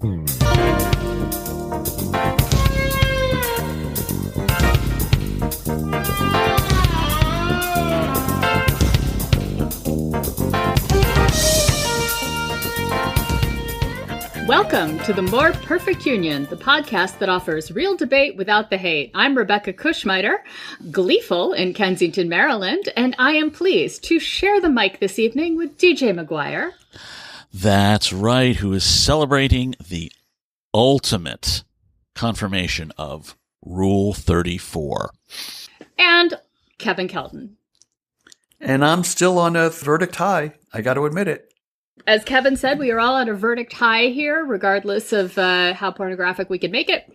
Welcome to The More Perfect Union, the podcast that offers real debate without the hate. I'm Rebekah Kushmiter, gleeful in Kensington, Maryland, and I am pleased to share the mic this evening with DJ McGuire. That's right, who is celebrating the ultimate confirmation of Rule 34. And Kevin-Kelton. And I'm still on a verdict high. I got to admit it. As Kevin said, we are all at a verdict high here, regardless of how pornographic we can make it.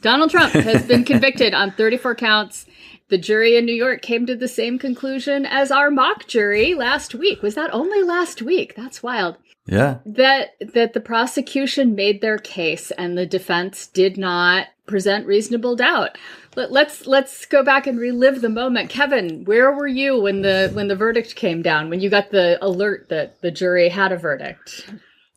Donald Trump has been convicted on 34 counts. The jury in New York came to the same conclusion as our mock jury last week. Was that only last week? That's wild. Yeah. That the prosecution made their case and the defense did not present reasonable doubt. Let's go back and relive the moment. Kevin, where were you when the verdict came down, when you got the alert that the jury had a verdict?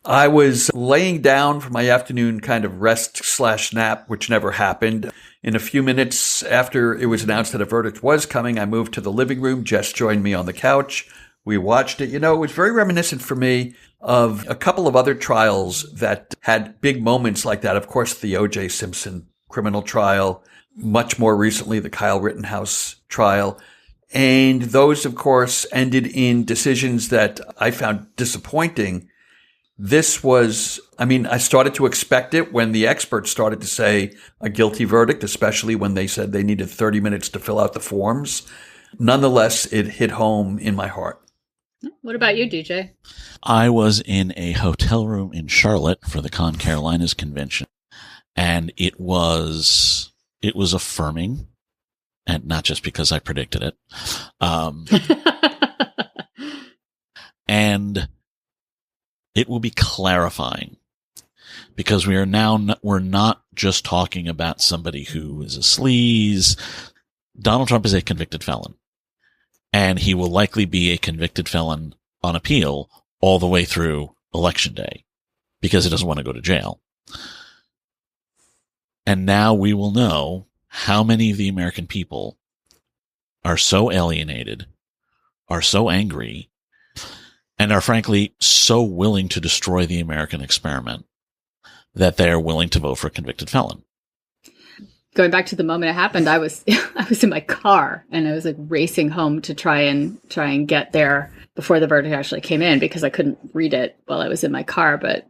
I was laying down for my afternoon kind of rest/nap, which never happened. In a few minutes after it was announced that a verdict was coming, I moved to the living room. Jess joined me on the couch. We watched it. You know, it was very reminiscent for me of a couple of other trials that had big moments like that. Of course, the O.J. Simpson criminal trial, much more recently, the Kyle Rittenhouse trial. And those, of course, ended in decisions that I found disappointing. This was, I started to expect it when the experts started to say a guilty verdict, especially when they said they needed 30 minutes to fill out the forms. Nonetheless, it hit home in my heart. What about you, DJ? I was in a hotel room in Charlotte for the Con Carolinas convention, and it was affirming, and not just because I predicted it. And it will be clarifying, because we're not just talking about somebody who is a sleaze. Donald Trump is a convicted felon, and he will likely be a convicted felon on appeal all the way through Election Day, because he doesn't want to go to jail. And now we will know how many of the American people are so alienated, are so angry, and are frankly so willing to destroy the American experiment that they are willing to vote for a convicted felon. Going back to the moment it happened, I was in my car and I was like racing home to try and get there before the verdict actually came in, because I couldn't read it while I was in my car. But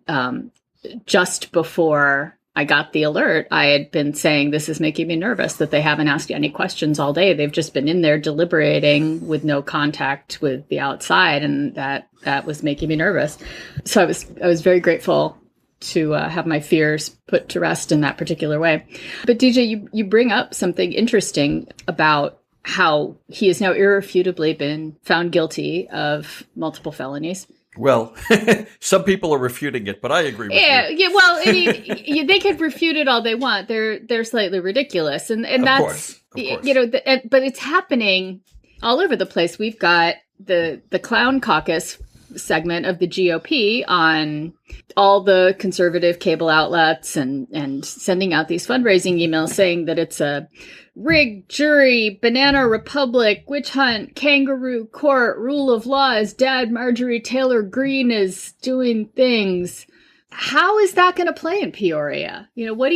just before I got the alert, I had been saying, this is making me nervous that they haven't asked any questions all day. They've just been in there deliberating with no contact with the outside. And that was making me nervous. So I was very grateful to have my fears put to rest in that particular way. But DJ, you bring up something interesting about how he has now irrefutably been found guilty of multiple felonies. Well, some people are refuting it, but I agree with you. Yeah. Well, they could refute it all they want. They're slightly ridiculous, and that's of course. But it's happening all over the place. We've got the Clown Caucus segment of the GOP on all the conservative cable outlets and sending out these fundraising emails saying that it's a rigged jury, banana republic, witch hunt, kangaroo court, rule of law as Dad Marjorie Taylor Greene is doing things. How is that going to play in Peoria? What do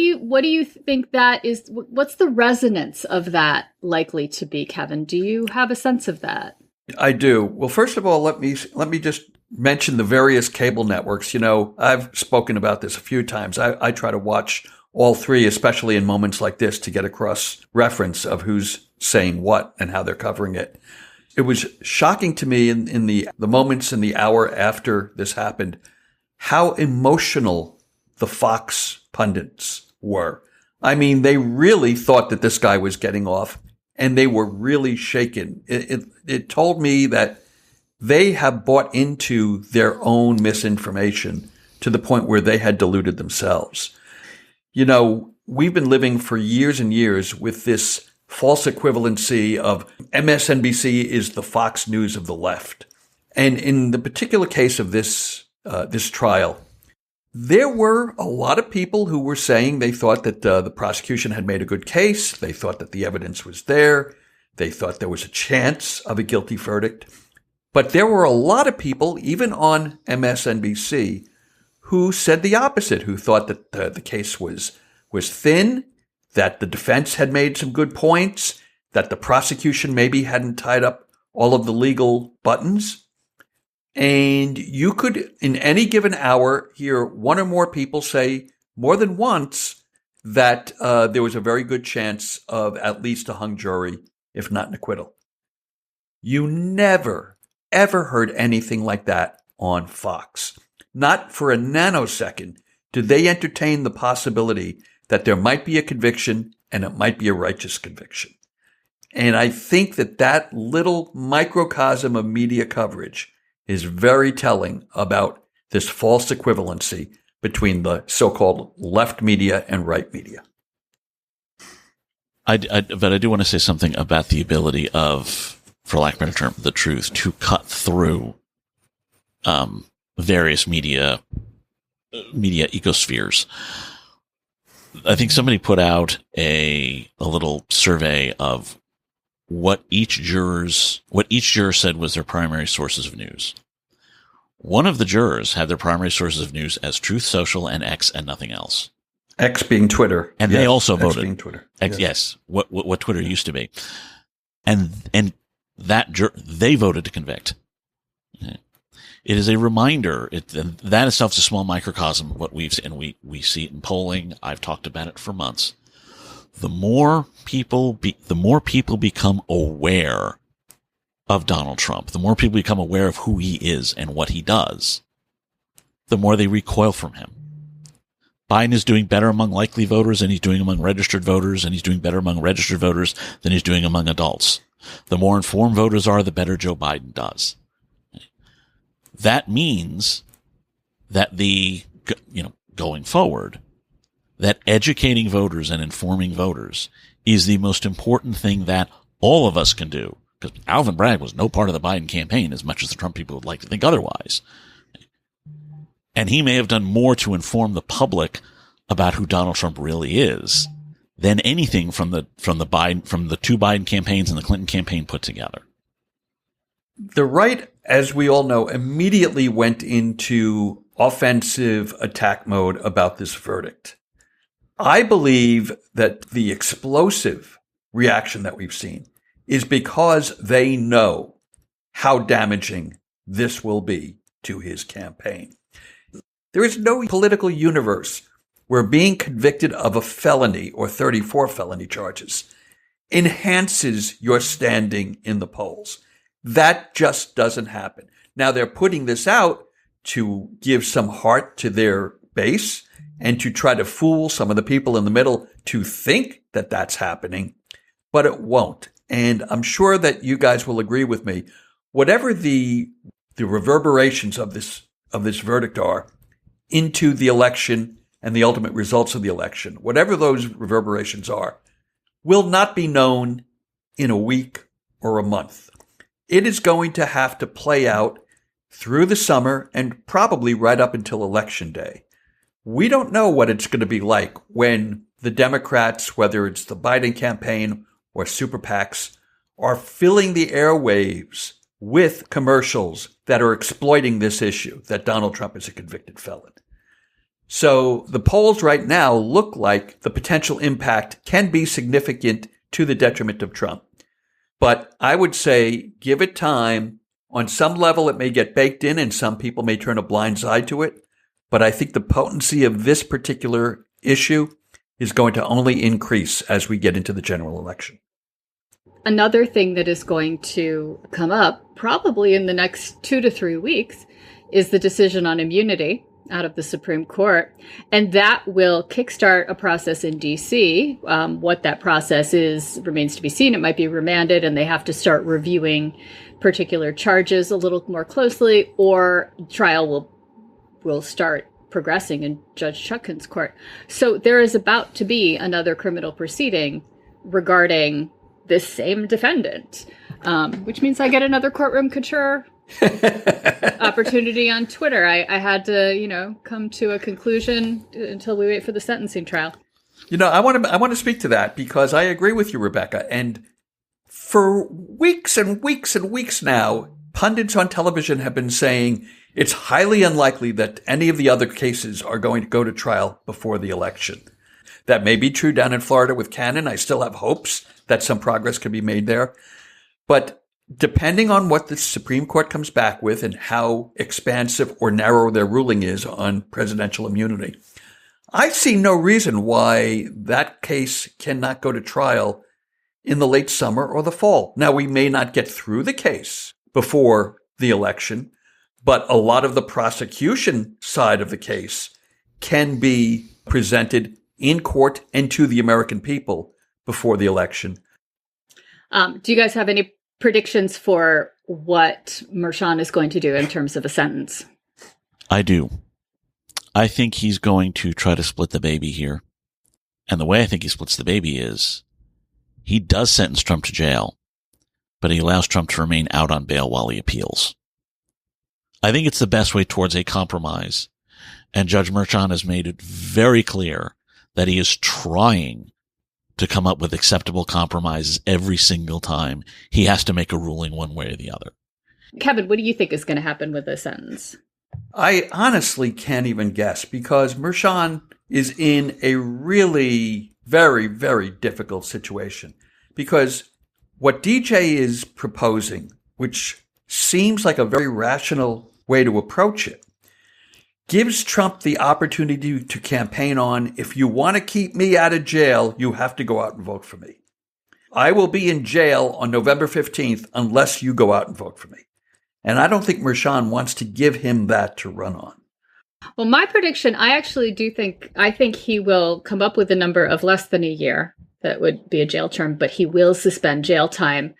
you think that is? What's the resonance of that likely to be, Kevin? Do you have a sense of that? I do. Well, first of all, let me just mention the various cable networks. I've spoken about this a few times. I try to watch all three, especially in moments like this, to get across reference of who's saying what and how they're covering it. It was shocking to me in the moments in the hour after this happened, how emotional the Fox pundits were. They really thought that this guy was getting off, and they were really shaken. It told me that they have bought into their own misinformation to the point where they had deluded themselves. We've been living for years and years with this false equivalency of MSNBC is the Fox News of the left. And in the particular case of this trial, There were a lot of people who were saying they thought that the prosecution had made a good case. They thought that the evidence was there. They thought there was a chance of a guilty verdict. But there were a lot of people, even on MSNBC, who said the opposite, who thought that the case was thin, that the defense had made some good points, that the prosecution maybe hadn't tied up all of the legal buttons. And you could, in any given hour, hear one or more people say more than once that there was a very good chance of at least a hung jury, if not an acquittal. You never, ever heard anything like that on Fox. Not for a nanosecond did they entertain the possibility that there might be a conviction and it might be a righteous conviction. And I think that little microcosm of media coverage is very telling about this false equivalency between the so-called left media and right media. But I do want to say something about the ability of, for lack of a better term, the truth to cut through various media ecospheres. I think somebody put out a little survey of what each juror said was their primary sources of news. One of the jurors had their primary sources of news as Truth Social and X and nothing else. X being Twitter. And yes, they also X voted. Being Twitter. Yes. What Twitter used to be. And they voted to convict. It is a reminder. That itself is a small microcosm of what we've seen. And we see it in polling. I've talked about it for months. The more people become aware of Donald Trump, the more people become aware of who he is and what he does, the more they recoil from him. Biden is doing better among likely voters than he's doing among registered voters, and he's doing better among registered voters than he's doing among adults. The more informed voters are, the better Joe Biden does. That means that going forward, that educating voters and informing voters is the most important thing that all of us can do. Because Alvin Bragg was no part of the Biden campaign, as much as the Trump people would like to think otherwise. And he may have done more to inform the public about who Donald Trump really is than anything from the two Biden campaigns and the Clinton campaign put together. The right, as we all know, immediately went into offensive attack mode about this verdict. I believe that the explosive reaction that we've seen is because they know how damaging this will be to his campaign. There is no political universe where being convicted of a felony or 34 felony charges enhances your standing in the polls. That just doesn't happen. Now, they're putting this out to give some heart to their base and to try to fool some of the people in the middle to think that that's happening, but it won't. And I'm sure that you guys will agree with me. Whatever the reverberations of this verdict are into the election and the ultimate results of the election, whatever those reverberations are, will not be known in a week or a month. It is going to have to play out through the summer and probably right up until Election Day. We don't know what it's going to be like when the Democrats, whether it's the Biden campaign or super PACs, are filling the airwaves with commercials that are exploiting this issue, that Donald Trump is a convicted felon. So the polls right now look like the potential impact can be significant to the detriment of Trump. But I would say give it time. On some level, it may get baked in and some people may turn a blind eye to it. But I think the potency of this particular issue is going to only increase as we get into the general election. Another thing that is going to come up probably in the next 2 to 3 weeks is the decision on immunity out of the Supreme Court. And that will kickstart a process in D.C. What that process is remains to be seen. It might be remanded and they have to start reviewing particular charges a little more closely, or trial will start progressing in Judge Chutkan's court. So there is about to be another criminal proceeding regarding this same defendant, which means I get another courtroom couture opportunity on Twitter. I had to, come to a conclusion until we wait for the sentencing trial. I want to speak to that because I agree with you, Rebekah. And for weeks and weeks and weeks now, pundits on television have been saying it's highly unlikely that any of the other cases are going to go to trial before the election. That may be true down in Florida with Cannon. I still have hopes that some progress could be made there. But depending on what the Supreme Court comes back with and how expansive or narrow their ruling is on presidential immunity, I see no reason why that case cannot go to trial in the late summer or the fall. Now, we may not get through the case before the election, but a lot of the prosecution side of the case can be presented in court and to the American people before the election. Do you guys have any predictions for what Merchan is going to do in terms of a sentence? I do. I think he's going to try to split the baby here. And the way I think he splits the baby is he does sentence Trump to jail, but he allows Trump to remain out on bail while he appeals. I think it's the best way towards a compromise. And Judge Merchan has made it very clear that he is trying to come up with acceptable compromises every single time he has to make a ruling one way or the other. Kevin, what do you think is going to happen with this sentence? I honestly can't even guess because Merchan is in a really very, very difficult situation because what DJ is proposing, which seems like a very rational way to approach it, gives Trump the opportunity to campaign on, if you want to keep me out of jail, you have to go out and vote for me. I will be in jail on November 15th unless you go out and vote for me. And I don't think Merchan wants to give him that to run on. Well, my prediction, I think he will come up with a number of less than a year. That would be a jail term, but he will suspend jail time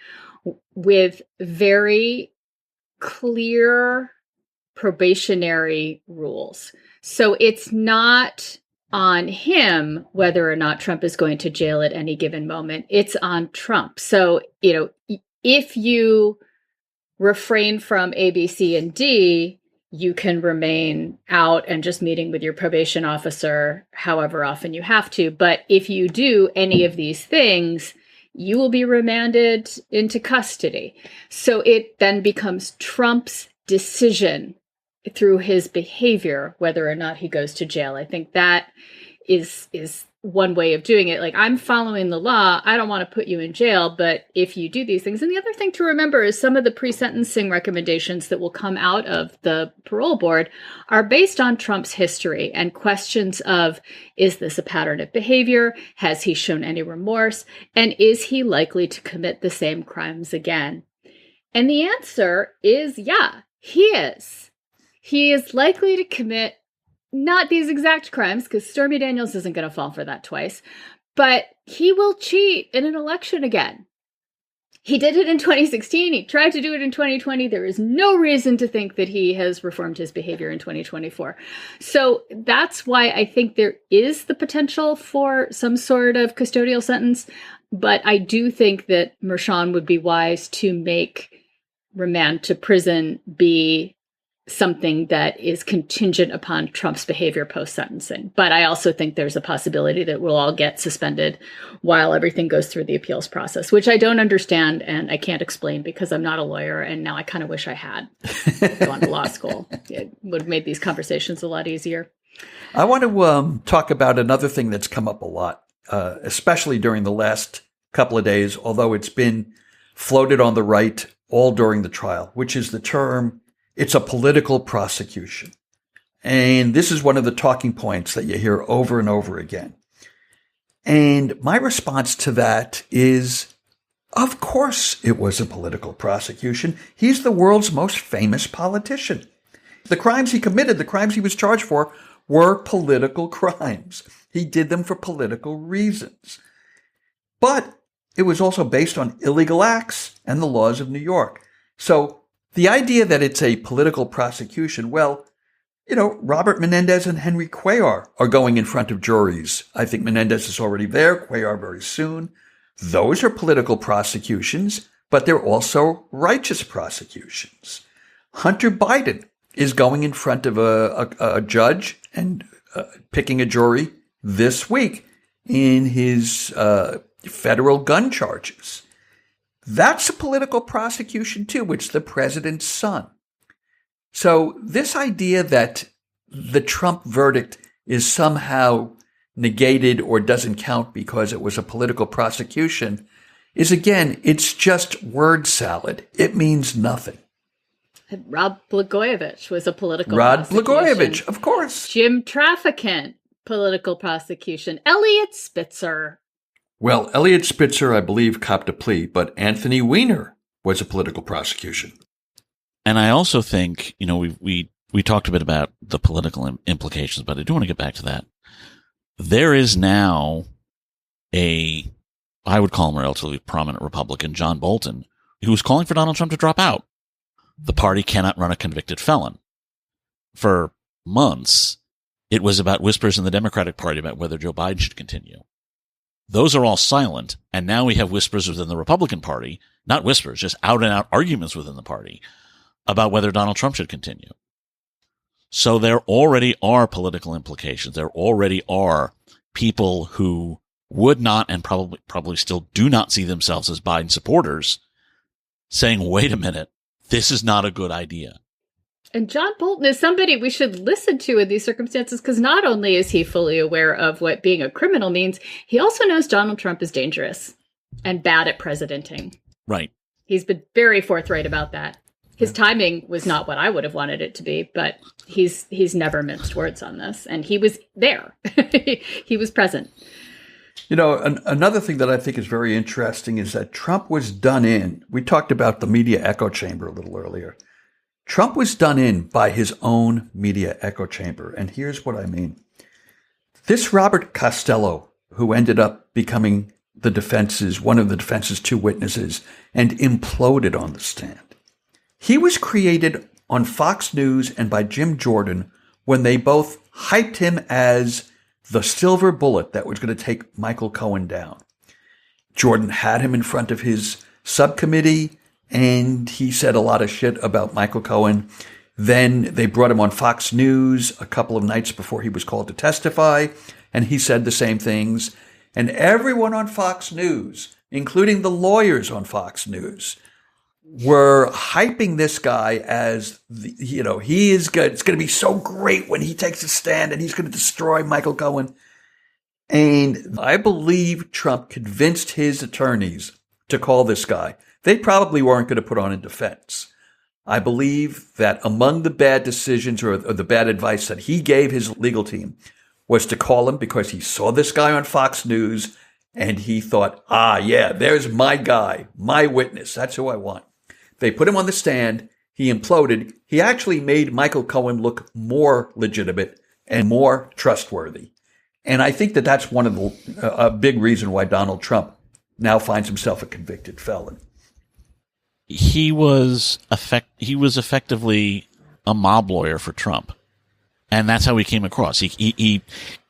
with very clear probationary rules. So it's not on him whether or not Trump is going to jail at any given moment. It's on Trump. So, if you refrain from A, B, C, and D, you can remain out and just meeting with your probation officer however often you have to. But if you do any of these things, you will be remanded into custody. So it then becomes Trump's decision through his behavior whether or not he goes to jail. I think that is one way of doing it. Like, I'm following the law. I don't want to put you in jail, but if you do these things. And the other thing to remember is some of the pre-sentencing recommendations that will come out of the parole board are based on Trump's history and questions of, is this a pattern of behavior? Has he shown any remorse? And is he likely to commit the same crimes again? And the answer is, yeah, he is. He is likely to commit not these exact crimes, because Stormy Daniels isn't going to fall for that twice, but he will cheat in an election again. He did it in 2016. He tried to do it in 2020. There is no reason to think that he has reformed his behavior in 2024. So that's why I think there is the potential for some sort of custodial sentence. But I do think that Merchan would be wise to make remand to prison be something that is contingent upon Trump's behavior post-sentencing. But I also think there's a possibility that we'll all get suspended while everything goes through the appeals process, which I don't understand and I can't explain because I'm not a lawyer, and now I kind of wish I had gone to law school. It would have made these conversations a lot easier. I want to talk about another thing that's come up a lot, especially during the last couple of days, although it's been floated on the right all during the trial, which is the term, it's a political prosecution. And this is one of the talking points that you hear over and over again. And my response to that is, of course it was a political prosecution. He's the world's most famous politician. The crimes he committed, the crimes he was charged for, were political crimes. He did them for political reasons. But it was also based on illegal acts and the laws of New York. So the idea that it's a political prosecution, well, Robert Menendez and Henry Cuellar are going in front of juries. I think Menendez is already there, Cuellar very soon. Those are political prosecutions, but they're also righteous prosecutions. Hunter Biden is going in front of a judge and picking a jury this week in his federal gun charges. That's a political prosecution too. It's the president's son. So this idea that the Trump verdict is somehow negated or doesn't count because it was a political prosecution is, again, it's just word salad. It means nothing. Rod Blagojevich was a political Rod prosecution. Blagojevich, of course. Jim Traficant, political prosecution. Elliot Spitzer. Well, Elliot Spitzer, I believe, copped a plea, but Anthony Weiner was a political prosecution. And I also think, we talked a bit about the political implications, but I do want to get back to that. There is now I would call him a relatively prominent Republican, John Bolton, who was calling for Donald Trump to drop out. The party cannot run a convicted felon. For months, it was about whispers in the Democratic Party about whether Joe Biden should continue. Those are all silent, and now we have whispers within the Republican Party, not whispers, just out-and-out arguments within the party about whether Donald Trump should continue. So there already are political implications. There already are people who would not and probably still do not see themselves as Biden supporters saying, wait a minute, this is not a good idea. And John Bolton is somebody we should listen to in these circumstances, because not only is he fully aware of what being a criminal means, he also knows Donald Trump is dangerous and bad at presidenting. Right. He's been very forthright about that. His timing was not what I would have wanted it to be, but he's never minced words on this. And he was there. He was present. Another thing that I think is very interesting is that Trump was done in. We talked about the media echo chamber a little earlier. Trump was done in by his own media echo chamber. And here's what I mean. This Robert Costello, who ended up becoming one of the defense's two witnesses and imploded on the stand. He was created on Fox News and by Jim Jordan when they both hyped him as the silver bullet that was going to take Michael Cohen down. Jordan had him in front of his subcommittee, and he said a lot of shit about Michael Cohen. Then they brought him on Fox News a couple of nights before he was called to testify, and he said the same things. And everyone on Fox News, including the lawyers on Fox News, were hyping this guy as, he is good. It's going to be so great when he takes a stand and he's going to destroy Michael Cohen. And I believe Trump convinced his attorneys to call this guy. They probably weren't going to put on a defense. I believe that among the bad decisions or the bad advice that he gave his legal team was to call him because he saw this guy on Fox News and he thought, yeah, there's my guy, my witness. That's who I want. They put him on the stand. He imploded. He actually made Michael Cohen look more legitimate and more trustworthy. And I think that that's a big reason why Donald Trump now finds himself a convicted felon. He was effectively a mob lawyer for Trump, and that's how he came across. He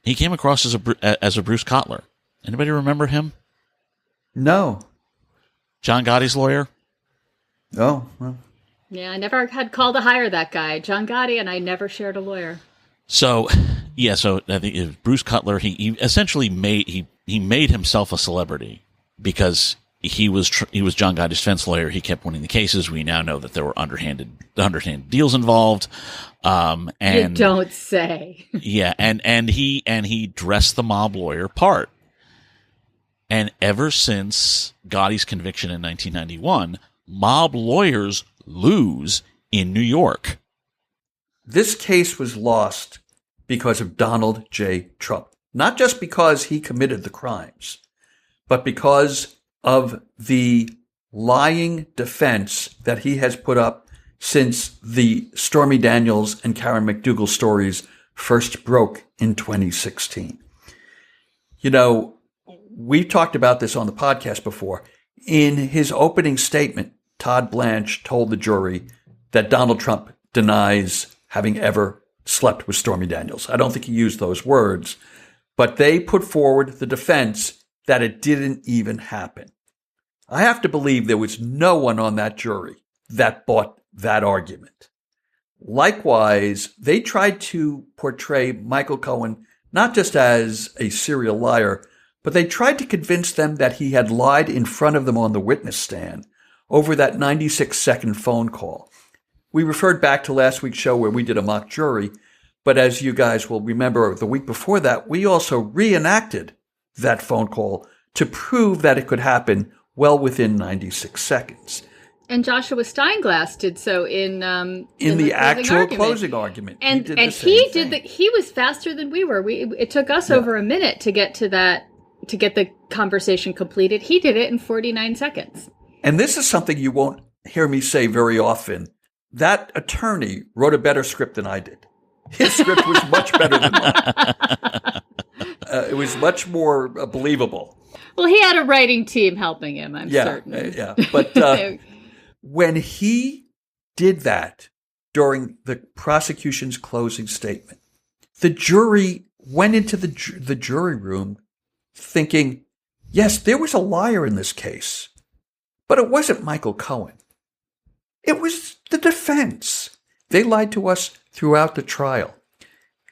came across as a Bruce Kotler. Anybody remember him? No. John Gotti's lawyer. Oh, well. Yeah, I never had call to hire that guy, John Gotti, and I never shared a lawyer. So I think it was Bruce Kotler. He essentially made himself a celebrity because he was John Gotti's defense lawyer. He kept winning the cases. We now know that there were underhanded deals involved. And you don't say. Yeah, and he dressed the mob lawyer part. And ever since Gotti's conviction in 1991, mob lawyers lose in New York. This case was lost because of Donald J. Trump. Not just because he committed the crimes, but because of the lying defense that he has put up since the Stormy Daniels and Karen McDougal stories first broke in 2016. We've talked about this on the podcast before. In his opening statement, Todd Blanche told the jury that Donald Trump denies having ever slept with Stormy Daniels. I don't think he used those words, but they put forward the defense that it didn't even happen. I have to believe there was no one on that jury that bought that argument. Likewise, they tried to portray Michael Cohen not just as a serial liar, but they tried to convince them that he had lied in front of them on the witness stand over that 96-second phone call. We referred back to last week's show where we did a mock jury, but as you guys will remember, the week before that, we also reenacted that phone call to prove that it could happen well within 96 seconds. And Joshua Steinglass did so in the actual closing argument. And he was faster than we were. It took us over a minute to get to that, to get the conversation completed. He did it in 49 seconds. And this is something you won't hear me say very often. That attorney wrote a better script than I did. His script was much better than mine. It was much more believable. Well, he had a writing team helping him, I'm certain. Yeah, but when he did that during the prosecution's closing statement, the jury went into the jury room thinking, yes, there was a liar in this case, but it wasn't Michael Cohen. It was the defense. They lied to us throughout the trial.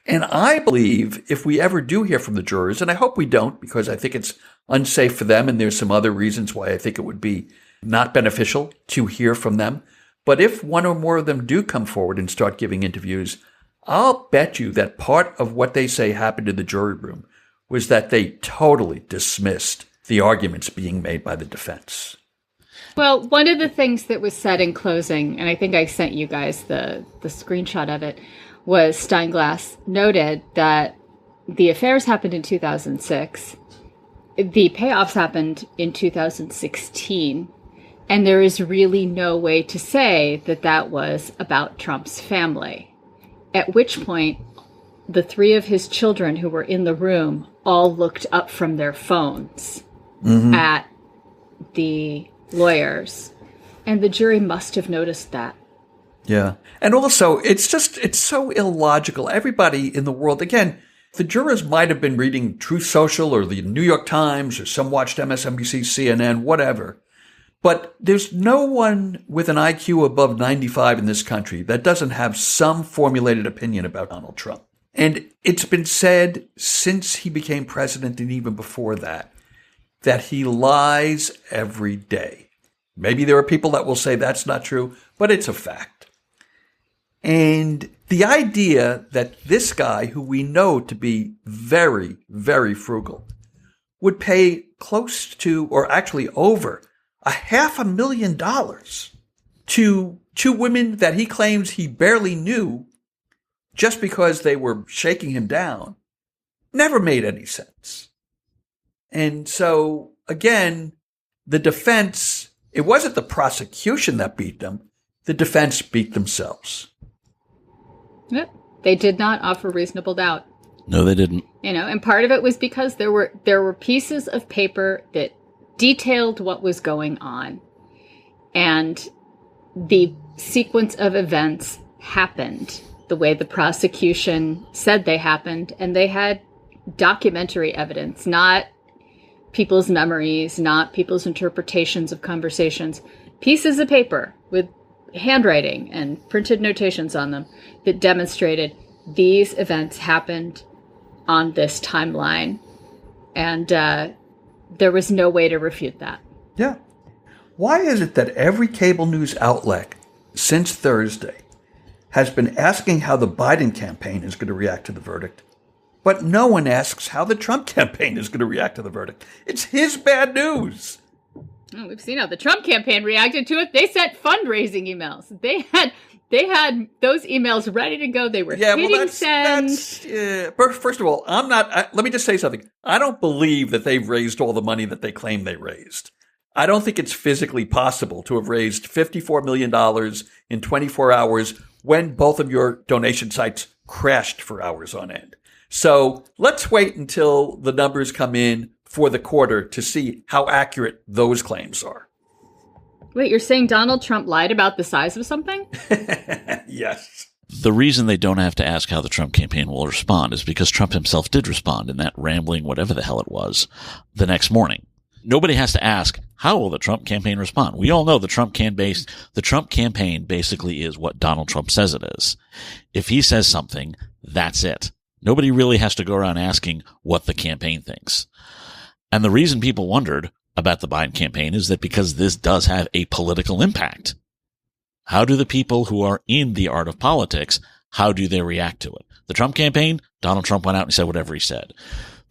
And I believe if we ever do hear from the jurors, and I hope we don't because I think it's unsafe for them and there's some other reasons why I think it would be not beneficial to hear from them. But if one or more of them do come forward and start giving interviews, I'll bet you that part of what they say happened in the jury room was that they totally dismissed the arguments being made by the defense. Well, one of the things that was said in closing, and I think I sent you guys the screenshot of it, was Steinglass noted that the affairs happened in 2006. The payoffs happened in 2016. And there is really no way to say that that was about Trump's family. At which point, the three of his children who were in the room all looked up from their phones at the lawyers. And the jury must have noticed that. Yeah. And also, it's so illogical. Everybody in the world, again, the jurors might have been reading Truth Social or the New York Times or some watched MSNBC, CNN, whatever. But there's no one with an IQ above 95 in this country that doesn't have some formulated opinion about Donald Trump. And it's been said since he became president and even before that he lies every day. Maybe there are people that will say that's not true, but it's a fact. And the idea that this guy, who we know to be very, very frugal, would pay close to, or actually over, $500,000 to two women that he claims he barely knew just because they were shaking him down never made any sense. And so, again, the defense, it wasn't the prosecution that beat them. The defense beat themselves. Yep. They did not offer reasonable doubt. No, they didn't. And part of it was because there were pieces of paper that detailed what was going on. And the sequence of events happened the way the prosecution said they happened. And they had documentary evidence, not people's memories, not people's interpretations of conversations. Pieces of paper with handwriting and printed notations on them that demonstrated these events happened on this timeline. And there was no way to refute that. Yeah. Why is it that every cable news outlet since Thursday has been asking how the Biden campaign is going to react to the verdict, but no one asks how the Trump campaign is going to react to the verdict? It's his bad news. Oh, we've seen how the Trump campaign reacted to it. They sent fundraising emails. They had those emails ready to go. They were hitting send. First of all, let me just say something. I don't believe that they've raised all the money that they claim they raised. I don't think it's physically possible to have raised $54 million in 24 hours when both of your donation sites crashed for hours on end. So let's wait until the numbers come in for the quarter to see how accurate those claims are. Wait, you're saying Donald Trump lied about the size of something? Yes. The reason they don't have to ask how the Trump campaign will respond is because Trump himself did respond in that rambling whatever the hell it was the next morning. Nobody has to ask, How will the Trump campaign respond? We all know the Trump campaign basically is what Donald Trump says it is. If he says something, that's it. Nobody really has to go around asking what the campaign thinks. And the reason people wondered about the Biden campaign is that because this does have a political impact. How do the people who are in the art of politics, how do they react to it? The Trump campaign, Donald Trump went out and said whatever he said.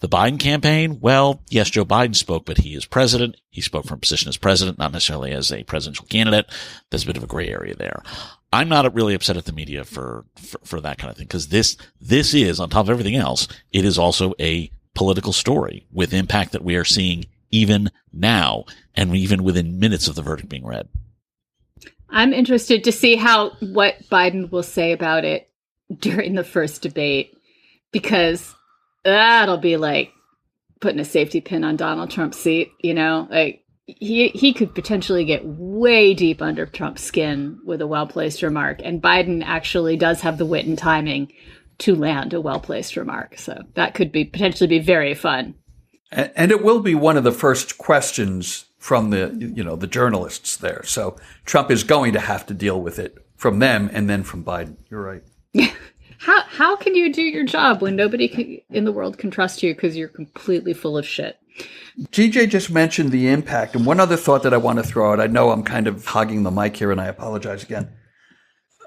The Biden campaign, well, yes, Joe Biden spoke, but he is president. He spoke from a position as president, not necessarily as a presidential candidate. There's a bit of a gray area there. I'm not really upset at the media for that kind of thing, because this is, on top of everything else, it is also a political story with impact that we are seeing even now and even within minutes of the verdict being read. I'm interested to see what Biden will say about it during the first debate, because that'll be like putting a safety pin on Donald Trump's seat, like he could potentially get way deep under Trump's skin with a well-placed remark. And Biden actually does have the wit and timing to land a well-placed remark. So that could potentially be very fun. And it will be one of the first questions from the journalists there. So Trump is going to have to deal with it from them and then from Biden. You're right. How can you do your job when nobody in the world can trust you because you're completely full of shit? GJ just mentioned the impact. And one other thought that I want to throw out, I know I'm kind of hogging the mic here and I apologize again.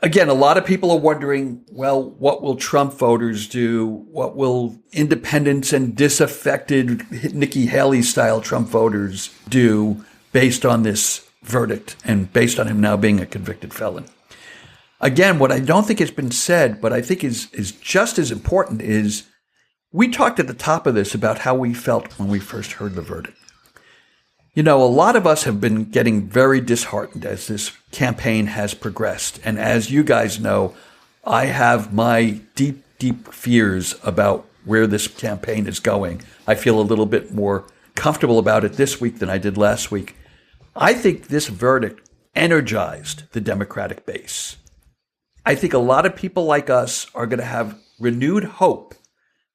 Again, a lot of people are wondering, well, what will Trump voters do? What will independents and disaffected Nikki Haley style Trump voters do based on this verdict and based on him now being a convicted felon? Again, what I don't think has been said, but I think is just as important is we talked at the top of this about how we felt when we first heard the verdict. A lot of us have been getting very disheartened as this campaign has progressed. And as you guys know, I have my deep, deep fears about where this campaign is going. I feel a little bit more comfortable about it this week than I did last week. I think this verdict energized the Democratic base. I think a lot of people like us are going to have renewed hope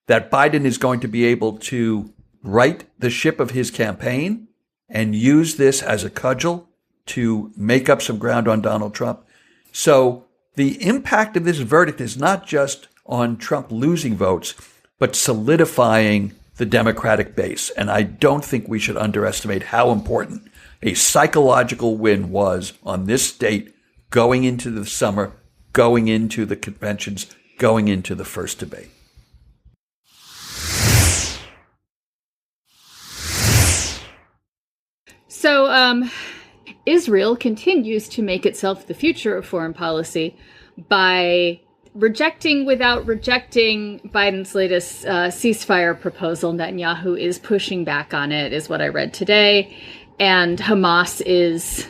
that Biden is going to be able to right the ship of his campaign and use this as a cudgel to make up some ground on Donald Trump. So the impact of this verdict is not just on Trump losing votes, but solidifying the Democratic base. And I don't think we should underestimate how important a psychological win was on this state going into the summer, going into the conventions, going into the first debate. So Israel continues to make itself the future of foreign policy by rejecting without rejecting Biden's latest ceasefire proposal. Netanyahu is pushing back on it, is what I read today. And Hamas is,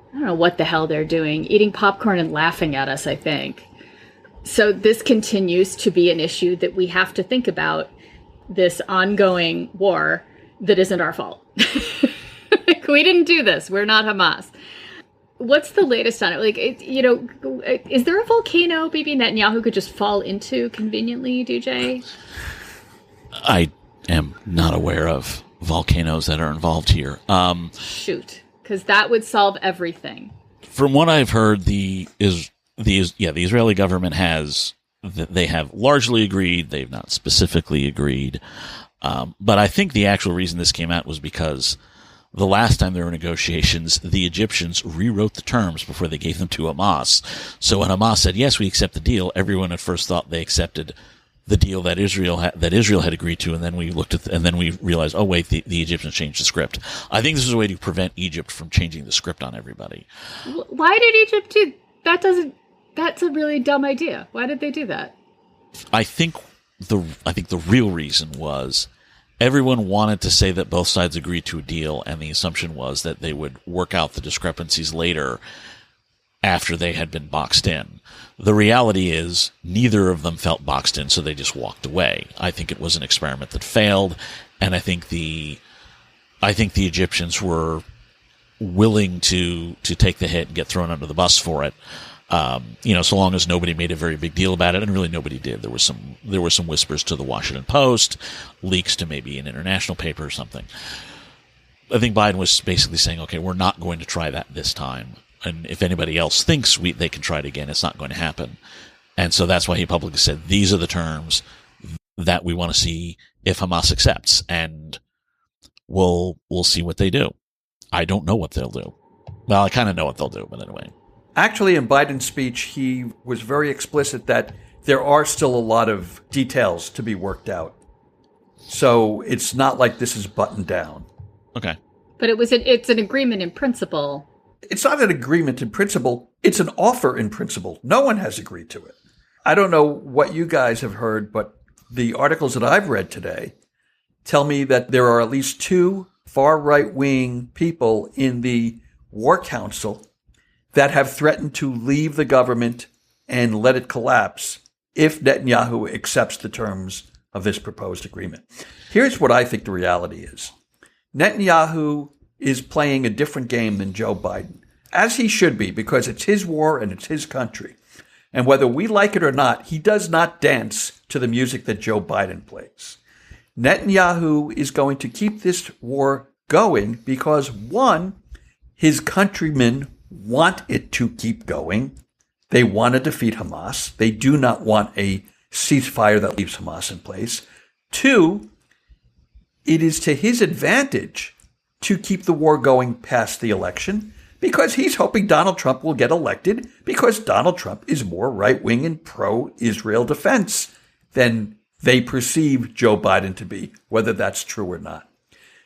I don't know what the hell they're doing, eating popcorn and laughing at us, I think. So this continues to be an issue that we have to think about, this ongoing war that isn't our fault. We didn't do this. We're not Hamas. What's the latest on it? Is there a volcano Bibi Netanyahu could just fall into conveniently, DJ? I am not aware of volcanoes that are involved here. Shoot, because that would solve everything. From what I've heard, the Israeli government they have largely agreed. They've not specifically agreed. But I think the actual reason this came out was because the last time there were negotiations, the Egyptians rewrote the terms before they gave them to Hamas. So when Hamas said, yes, we accept the deal, everyone at first thought they accepted the deal that Israel had agreed to, and then we we realized, oh wait, the Egyptians changed the script. I think this is a way to prevent Egypt from changing the script on everybody. Why did Egypt do that? That's a really dumb idea. Why did they do that? I think the real reason was everyone wanted to say that both sides agreed to a deal, and the assumption was that they would work out the discrepancies later after they had been boxed in. The reality is neither of them felt boxed in, so they just walked away. I think it was an experiment that failed, and I think the Egyptians were willing to take the hit and get thrown under the bus for it. So long as nobody made a very big deal about it, and really nobody did. There were some whispers to the Washington Post, leaks to maybe an international paper or something. I think Biden was basically saying, okay, we're not going to try that this time. And if anybody else thinks they can try it again, it's not going to happen. And so that's why he publicly said, these are the terms that we want to see if Hamas accepts. And we'll see what they do. I don't know what they'll do. Well, I kind of know what they'll do, but anyway. Actually, in Biden's speech, he was very explicit that there are still a lot of details to be worked out. So it's not like this is buttoned down. Okay. But it's an agreement in principle. It's not an agreement in principle. It's an offer in principle. No one has agreed to it. I don't know what you guys have heard, but the articles that I've read today tell me that there are at least 2 far right-wing people in the War Council that have threatened to leave the government and let it collapse if Netanyahu accepts the terms of this proposed agreement. Here's what I think the reality is. Netanyahu is playing a different game than Joe Biden, as he should be, because it's his war and it's his country. And whether we like it or not, he does not dance to the music that Joe Biden plays. Netanyahu is going to keep this war going because, one, his countrymen want it to keep going. They want to defeat Hamas. They do not want a ceasefire that leaves Hamas in place. 2, it is to his advantage to keep the war going past the election because he's hoping Donald Trump will get elected because Donald Trump is more right-wing and pro-Israel defense than they perceive Joe Biden to be, whether that's true or not.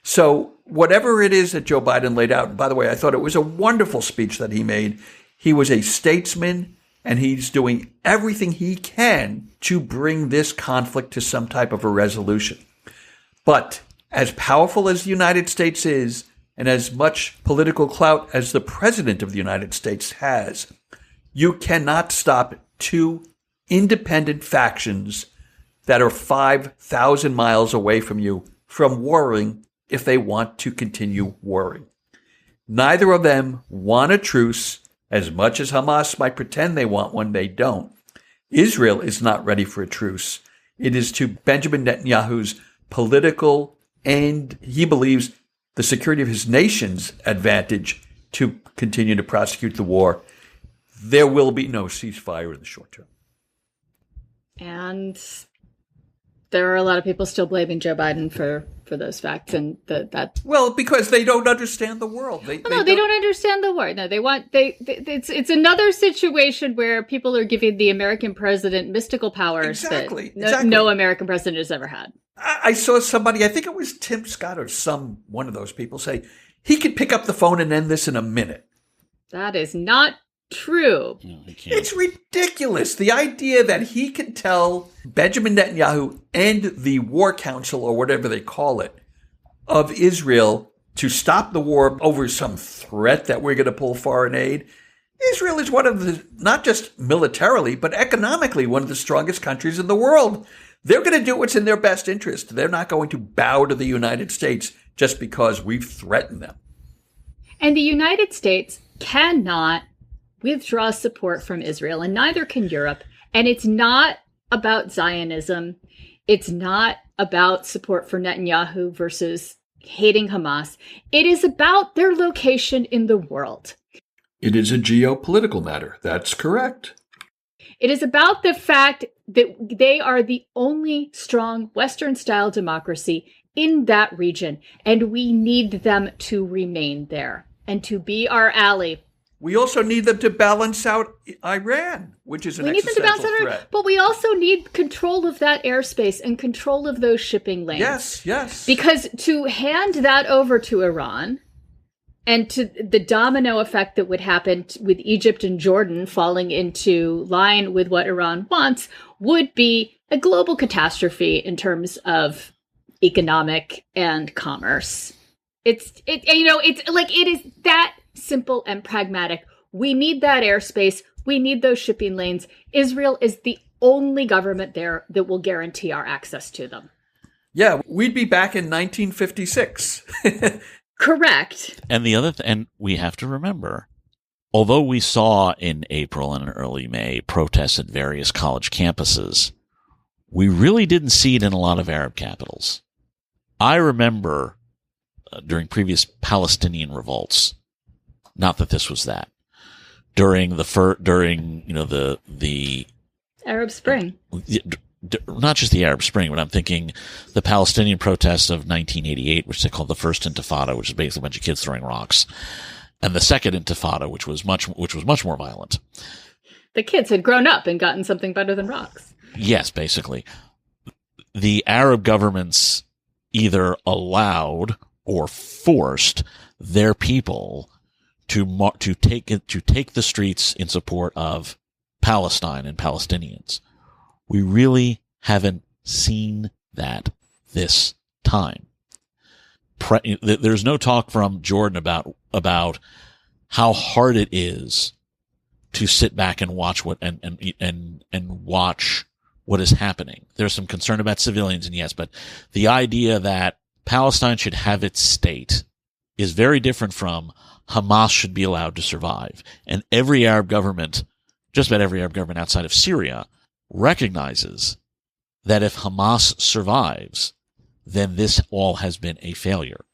So whatever it is that Joe Biden laid out, and by the way, I thought it was a wonderful speech that he made. He was a statesman, and he's doing everything he can to bring this conflict to some type of a resolution. But as powerful as the United States is, and as much political clout as the President of the United States has, you cannot stop 2 independent factions that are 5,000 miles away from you from warring if they want to continue warring. Neither of them want a truce. As much as Hamas might pretend they want one, they don't. Israel is not ready for a truce. It is to Benjamin Netanyahu's political and, he believes, the security of his nation's advantage to continue to prosecute the war. There will be no ceasefire in the short term. And there are a lot of people still blaming Joe Biden for those facts, and that. Well, because they don't understand the world. They don't understand the world. No, it's another situation where people are giving the American president mystical powers exactly. No American president has ever had. I saw somebody, I think it was Tim Scott or one of those people, say he could pick up the phone and end this in a minute. That is not true. No, he can't. It's ridiculous. The idea that he can tell Benjamin Netanyahu and the War Council, or whatever they call it, of Israel to stop the war over some threat that we're going to pull foreign aid. Israel is one of the, not just militarily, but economically, one of the strongest countries in the world. They're going to do what's in their best interest. They're not going to bow to the United States just because we've threatened them. And the United States cannot withdraw support from Israel, and neither can Europe. And it's not about Zionism. It's not about support for Netanyahu versus hating Hamas. It is about their location in the world. It is a geopolitical matter. That's correct. It is about the fact that they are the only strong Western-style democracy in that region, and we need them to remain there and to be our ally. We also need them to balance out Iran, which is an existential threat. But we also need control of that airspace and control of those shipping lanes. Yes. Because to hand that over to Iran, and to the domino effect that would happen with Egypt and Jordan falling into line with what Iran wants, would be a global catastrophe in terms of economic and commerce. It is that simple and pragmatic. We need that airspace. We need those shipping lanes. Israel is the only government there that will guarantee our access to them. Yeah, we'd be back in 1956. Correct. And and we have to remember, although we saw in April and early May protests at various college campuses, we really didn't see it in a lot of Arab capitals. I remember previous Palestinian revolts. Not that this was that. During the Arab Spring. Not just the Arab Spring, but I'm thinking the Palestinian protests of 1988, which they called the First Intifada, which is basically a bunch of kids throwing rocks, and the Second Intifada, which was much more violent. The kids had grown up and gotten something better than rocks. Yes, basically. The Arab governments either allowed or forced their people to take the streets in support of Palestine and Palestinians. We really haven't seen that this time. There's no talk from Jordan about how hard it is to sit back and watch watch what is happening. There's some concern about civilians, and yes, but the idea that Palestine should have its state is very different from Hamas should be allowed to survive. And every Arab government, just about every Arab government outside of Syria, recognizes that if Hamas survives, then this all has been a failure.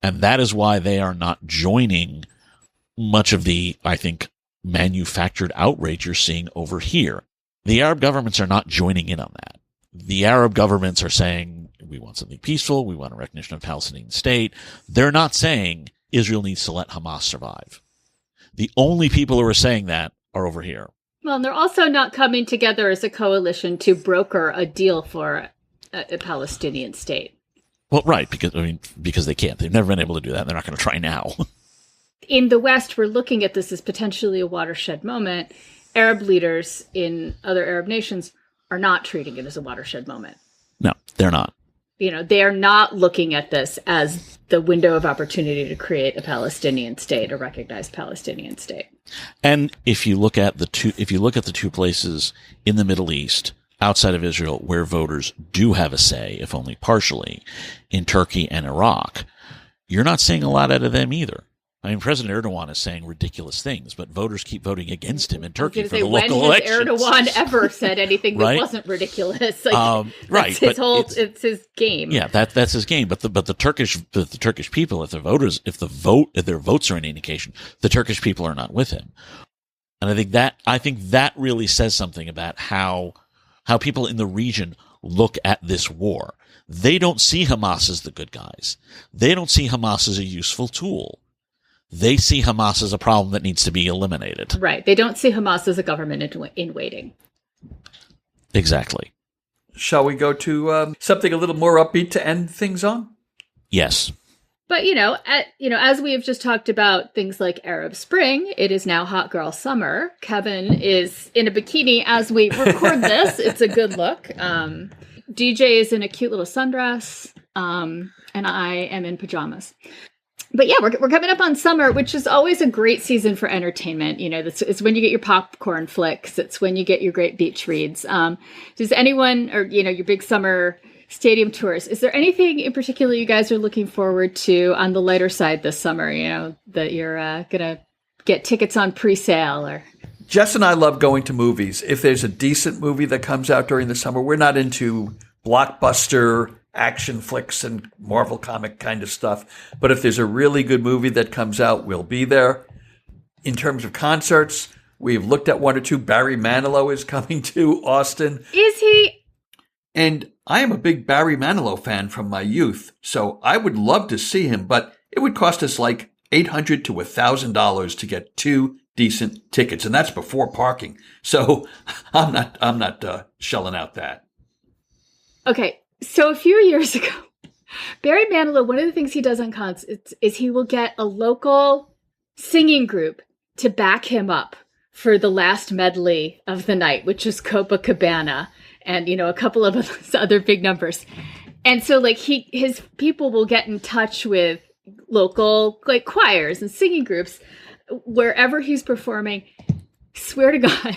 And that is why they are not joining much of the, I think, manufactured outrage you're seeing over here. The Arab governments are not joining in on that. The Arab governments are saying, we want something peaceful, we want a recognition of a Palestinian state. They're not saying Israel needs to let Hamas survive. The only people who are saying that are over here. Well, and they're also not coming together as a coalition to broker a deal for a Palestinian state. Well, right, because they can't. They've never been able to do that. They're not going to try now. In the West, we're looking at this as potentially a watershed moment. Arab leaders in other Arab nations are not treating it as a watershed moment. No, they're not. They are not looking at this as the window of opportunity to create a Palestinian state, a recognized Palestinian state. And if you look at the two places in the Middle East outside of Israel where voters do have a say, if only partially, in Turkey and Iraq, you're not seeing a lot out of them either. I mean, President Erdogan is saying ridiculous things, but voters keep voting against him in Turkey for the local elections. When has Erdogan ever said anything that wasn't ridiculous? Right, it's his game. Yeah, that's his game. But the Turkish people, if their votes are any indication, the Turkish people are not with him. And I think that really says something about how people in the region look at this war. They don't see Hamas as the good guys. They don't see Hamas as a useful tool. They see Hamas as a problem that needs to be eliminated. Right. They don't see Hamas as a government in waiting. Exactly. Shall we go to something a little more upbeat to end things on? Yes. But, as we have just talked about things like Arab Spring, it is now hot girl summer. Kevin is in a bikini as we record this. It's a good look. DJ is in a cute little sundress, and I am in pajamas. But yeah, we're coming up on summer, which is always a great season for entertainment. It's when you get your popcorn flicks. It's when you get your great beach reads. Does anyone, or, your big summer stadium tours, is there anything in particular you guys are looking forward to on the lighter side this summer, that you're going to get tickets on pre-sale or... Jess and I love going to movies. If there's a decent movie that comes out during the summer, we're not into blockbuster action flicks and Marvel comic kind of stuff. But if there's a really good movie that comes out, we'll be there. In terms of concerts, we've looked at one or two. Barry Manilow is coming to Austin. Is he? And I am a big Barry Manilow fan from my youth, so I would love to see him, but it would cost us like $800 to $1,000 to get 2 decent tickets, and that's before parking. So I'm not shelling out that. Okay. So a few years ago, Barry Manilow, one of the things he does on concerts is he will get a local singing group to back him up for the last medley of the night, which is Copacabana and, a couple of other big numbers. And so his people will get in touch with local choirs and singing groups wherever he's performing. Swear to God,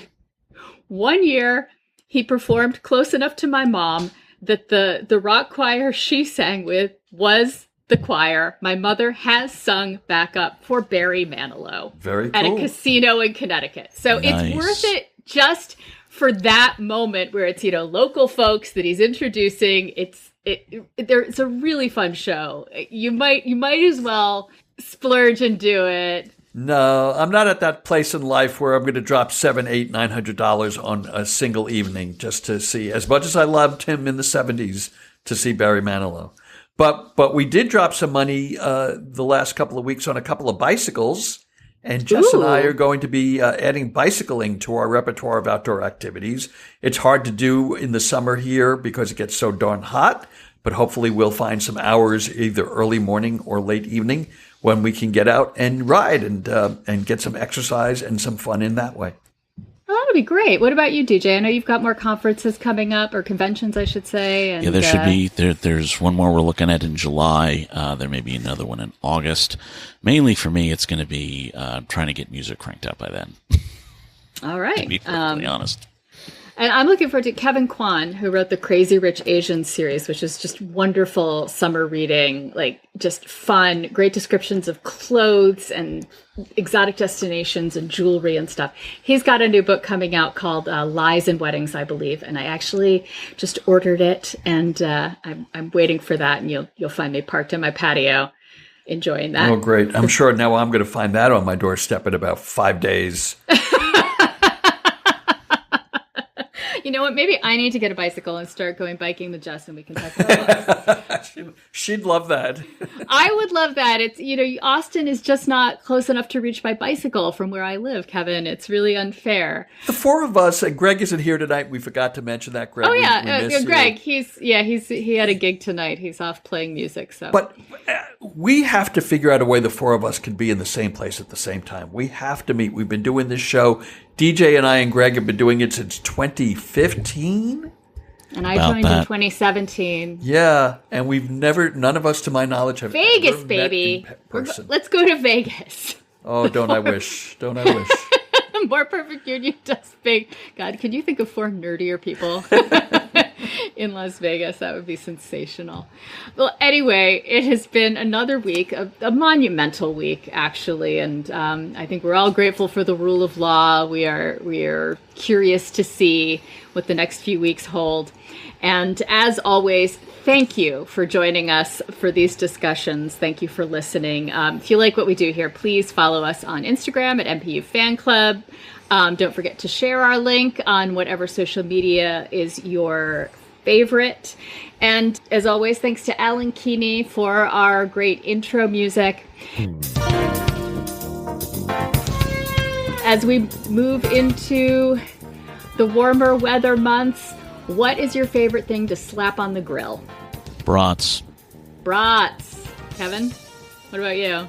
one year he performed close enough to my mom that the rock choir she sang with was the choir my mother has sung backup for Barry Manilow. Very cool. At a casino in Connecticut. So Nice. It's worth it just for that moment where it's, local folks that he's introducing. It's It's a really fun show. You might as well splurge and do it. No, I'm not at that place in life where I'm going to drop $700, $800, $900 on a single evening just to see, as much as I loved him in the 70s, to see Barry Manilow. But we did drop some money the last couple of weeks on a couple of bicycles, and Jess and I are going to be adding bicycling to our repertoire of outdoor activities. It's hard to do in the summer here because it gets so darn hot, but hopefully we'll find some hours either early morning or late evening when we can get out and ride and get some exercise and some fun in that way. Well, that'll be great. What about you, DJ? I know you've got more conferences coming up, or conventions, I should say. And, yeah, there should be. There's one more we're looking at in July. There may be another one in August. Mainly for me, it's going to be trying to get music cranked out by then. All right. To be perfectly honest. And I'm looking forward to Kevin Kwan, who wrote the Crazy Rich Asians series, which is just wonderful summer reading, like just fun, great descriptions of clothes and exotic destinations and jewelry and stuff. He's got a new book coming out called Lies in Weddings, I believe. And I actually just ordered it, and I'm waiting for that. And you'll find me parked in my patio enjoying that. Oh, great. I'm sure now I'm going to find that on my doorstep in about 5 days. You know what? Maybe I need to get a bicycle and start going biking with Jess, and we can talk about it. She'd love that. I would love that. It's, Austin is just not close enough to reach by bicycle from where I live, Kevin. It's really unfair. The four of us, and Greg isn't here tonight. We forgot to mention that, Greg. Oh, yeah. We miss Greg, you. he had a gig tonight. He's off playing music. So, But we have to figure out a way the four of us can be in the same place at the same time. We have to meet. We've been doing this show. DJ and I and Greg have been doing it since 2015. And I joined in 2017. Yeah, and none of us, to my knowledge, have Vegas, ever baby. met in person. Let's go to Vegas. Oh, don't I wish? Don't I wish? More perfect union does big. God, could you think of 4 nerdier people in Las Vegas? That would be sensational. Well, anyway, it has been another week, a monumental week, actually. And I think we're all grateful for the rule of law. We are curious to see what the next few weeks hold. And as always, thank you for joining us for these discussions. Thank you for listening. If you like what we do here, please follow us on Instagram at MPU Fan Club. Don't forget to share our link on whatever social media is your favorite. And as always, thanks to Alan Keeney for our great intro music. As we move into the warmer weather months, what is your favorite thing to slap on the grill? Brats. Kevin, what about you?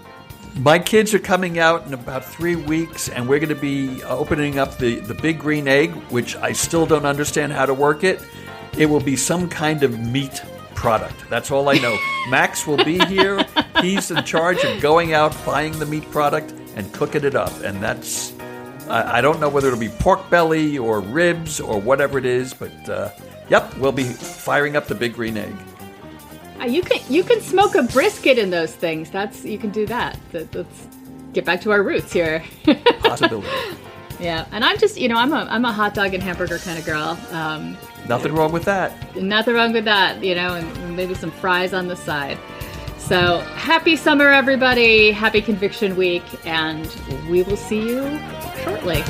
My kids are coming out in about 3 weeks, and we're going to be opening up the big green egg, which I still don't understand how to work it. It will be some kind of meat product. That's all I know. Max will be here. He's in charge of going out, buying the meat product, and cooking it up. And that's, I don't know whether it'll be pork belly or ribs or whatever it is, but yep, we'll be firing up the big green egg. You can smoke a brisket in those things. You can do that. Let's get back to our roots here. Possibility. Yeah, and I'm just, I'm a hot dog and hamburger kind of girl. Nothing wrong with that. Nothing wrong with that, and maybe some fries on the side. So happy summer, everybody. Happy Conviction Week, and we will see you shortly.